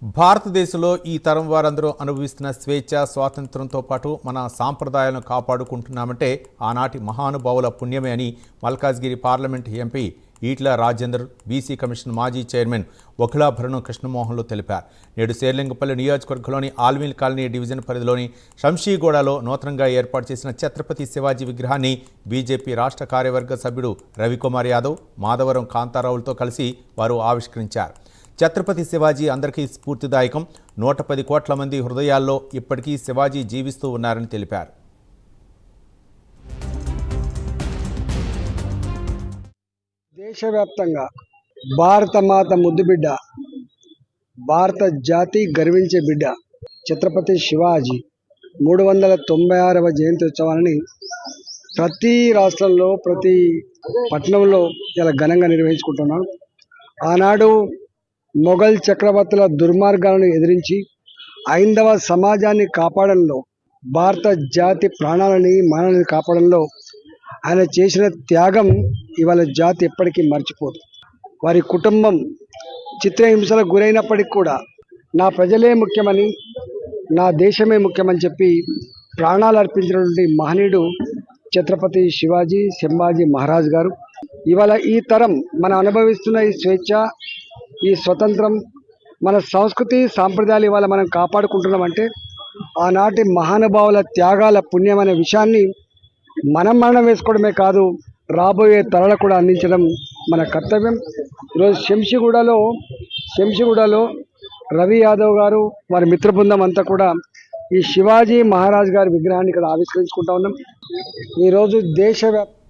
భారతదేశంలో ఈ తరం వారందరూ అనుభవిస్తున్న స్వేచ్ఛ స్వాతంత్రంతో పాటు మన సాంప్రదాయాలను కాపాడుకుంటున్నామంటే ఆనాటి మహానుభావుల పుణ్యమే అని Malkajgiri parliament MP Eatala Rajender BC commission మాజీ చైర్మన్ వకులాభరణం కృష్ణమోహన్లు తెలిపారు. నేడు శేర్లింగపల్లి నియోజకవర్గంలోని ఆల్విల్ కాలనీ డివిజన్ పరిధిలోని శంషీగూడలో నూతనంగా ఏర్పాటు చేసిన ఛత్రపతి శివాజీ విగ్రహాన్ని బీజేపీ రాష్ట్ర కార్యవర్గ సభ్యుడు రవికుమార్ యాదవ్, మాధవరం కాంతారావులతో కలిసి వారు ఆవిష్కరించారు. ఛత్రపతి శివాజీ అందరికీ స్ఫూర్తిదాయకం. 110 కోట్ల మంది హృదయాల్లో ఇప్పటికీ శివాజీ జీవిస్తూ ఉన్నారని తెలిపారు. దేశవ్యాప్తంగా భారతమాత ముద్దుబిడ్డ, భారత జాతి గర్వించే బిడ్డ ఛత్రపతి శివాజీ 396వ జయంతి ఉత్సవాన్ని ప్రతి రాష్ట్రంలో ప్రతి పట్టణంలో ఇలా ఘనంగా నిర్వహించుకుంటున్నాం. ఆనాడు మొఘల్ చక్రవర్తుల దుర్మార్గాలను ఎదిరించి ఐందవ సమాజాన్ని కాపాడంలో, భారత జాతి ప్రాణాలని మానాలని కాపాడంలో ఆయన చేసిన త్యాగం ఇవాళ జాతి ఎప్పటికీ మర్చిపోదు. వారి కుటుంబం చిత్రహింసలకు గురైనప్పటికీ కూడా నా ప్రజలే ముఖ్యమని, నా దేశమే ముఖ్యమని చెప్పి ప్రాణాలు అర్పించినటువంటి మహనీయుడు ఛత్రపతి సంభాజీ మహారాజ్ గారు. ఇవాళ ఈ తరం మనం అనుభవిస్తున్న ఈ స్వేచ్ఛ, ఈ స్వతంత్రం, మన సంస్కృతి సాంప్రదాయాలు ఇవాళ మనం కాపాడుకుంటున్నామంటే ఆనాటి మహానుభావుల త్యాగాల పుణ్యం అనే విషయాన్ని మనం వేసుకోవడమే కాదు, రాబోయే తరాలకు కూడా అందించడం మన కర్తవ్యం. ఈరోజు శంషీగూడలో రవి యాదవ్ గారు, వారి మిత్ర బృందం అంతా కూడా ఈ శివాజీ మహారాజ్ గారి విగ్రహాన్ని ఇక్కడ ఆవిష్కరించుకుంటా ఉన్నాం. ఈరోజు దేశవ్యాప్తంగా